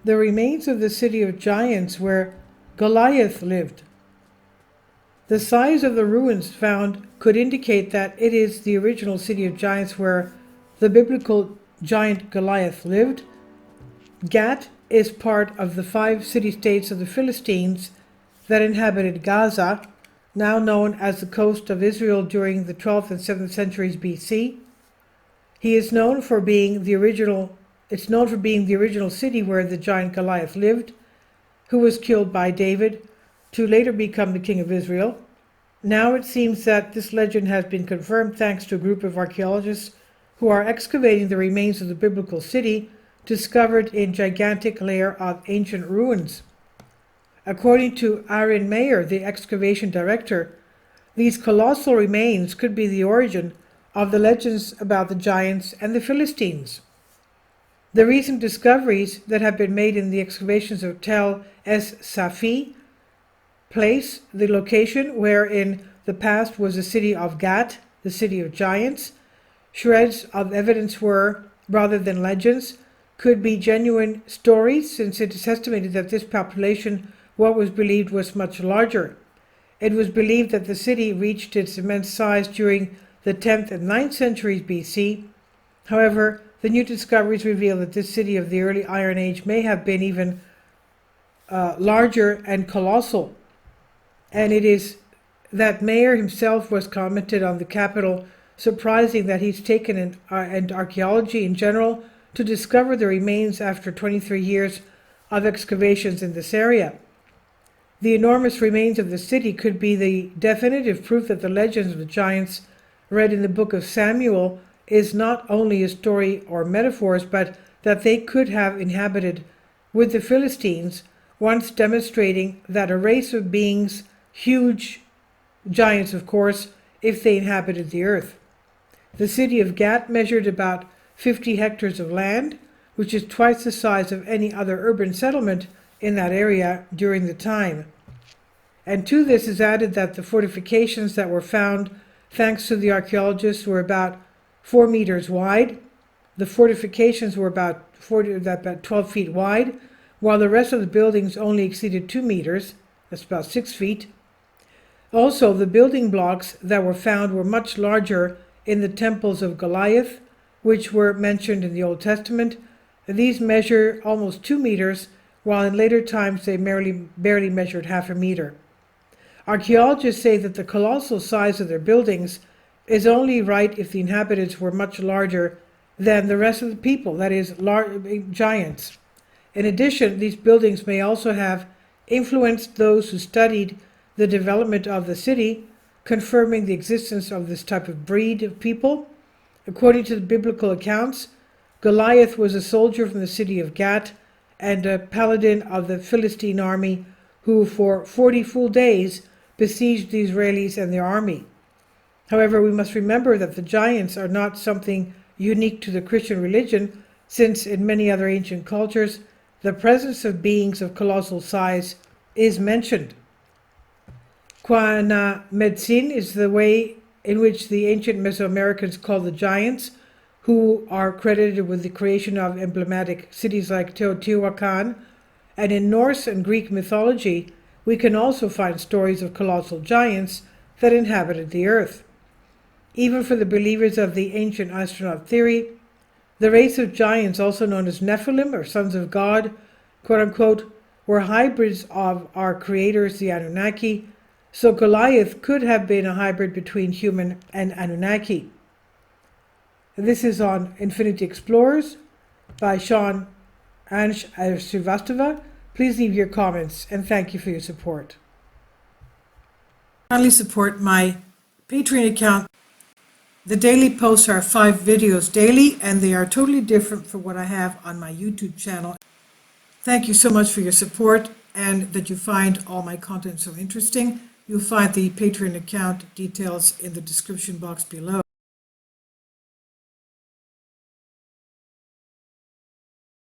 the remains of the city of giants where Goliath lived. The size of the ruins found could indicate that it is the original city of giants where the biblical giant Goliath lived. Gat is part of the 5 city-states of the Philistines that inhabited Gaza, now known as the coast of Israel during the 12th and 7th centuries BC. He is known for being the original city where the giant Goliath lived, who was killed by David to later become the king of Israel. Now it seems that this legend has been confirmed thanks to a group of archaeologists who are excavating the remains of the biblical city discovered in gigantic layer of ancient ruins. According to Aaron Mayer, the excavation director, these colossal remains could be the origin of the legends about the giants and the Philistines. The recent discoveries that have been made in the excavations of Tel Es Safi place the location where in the past was the city of Gat, the city of giants. Shreds of evidence were, rather than legends, could be genuine stories, since it is estimated that this population, what was believed, was much larger. It was believed that the city reached its immense size during the 10th and 9th centuries BC. However, the new discoveries reveal that this city of the early Iron Age may have been even larger and colossal. And it is that Mayer himself was commented on the capital, surprising that he's taken and archaeology in general to discover the remains after 23 years of excavations in this area. The enormous remains of the city could be the definitive proof that the legends of the giants read in the book of Samuel is not only a story or metaphors, but that they could have inhabited with the Philistines, once demonstrating that a race of beings, huge giants of course, if they inhabited the earth. The city of Gat measured about 50 hectares of land, which is twice the size of any other urban settlement in that area during the time. And to this is added that the fortifications that were found, thanks to the archaeologists, were about 4 meters wide. The fortifications were about 12 feet wide, while the rest of the buildings only exceeded 2 meters, that's about 6 feet. Also, the building blocks that were found were much larger in the temples of Goliath, which were mentioned in the Old Testament. These measure almost 2 meters, while in later times they barely measured half a meter. Archaeologists say that the colossal size of their buildings is only right if the inhabitants were much larger than the rest of the people, that is, giants. In addition, these buildings may also have influenced those who studied the development of the city, confirming the existence of this type of breed of people. According to the biblical accounts, Goliath was a soldier from the city of Gat and a paladin of the Philistine army who for 40 full days besieged the Israelis and their army. However, we must remember that the giants are not something unique to the Christian religion, since in many other ancient cultures, the presence of beings of colossal size is mentioned. Quana Medicine is the way in which the ancient Mesoamericans called the giants, who are credited with the creation of emblematic cities like Teotihuacan. And in Norse and Greek mythology, we can also find stories of colossal giants that inhabited the earth. Even for the believers of the ancient astronaut theory, the race of giants, also known as Nephilim or sons of God, quote-unquote, were hybrids of our creators, the Anunnaki, so Goliath could have been a hybrid between human and Anunnaki. This is on Infinity Explorers by Sean Ansh Srivastava. Please leave your comments and thank you for your support. Kindly support my Patreon account. The daily posts are 5 videos daily, and they are totally different from what I have on my YouTube channel. Thank you so much for your support and that you find all my content so interesting. You'll find the Patreon account details in the description box below.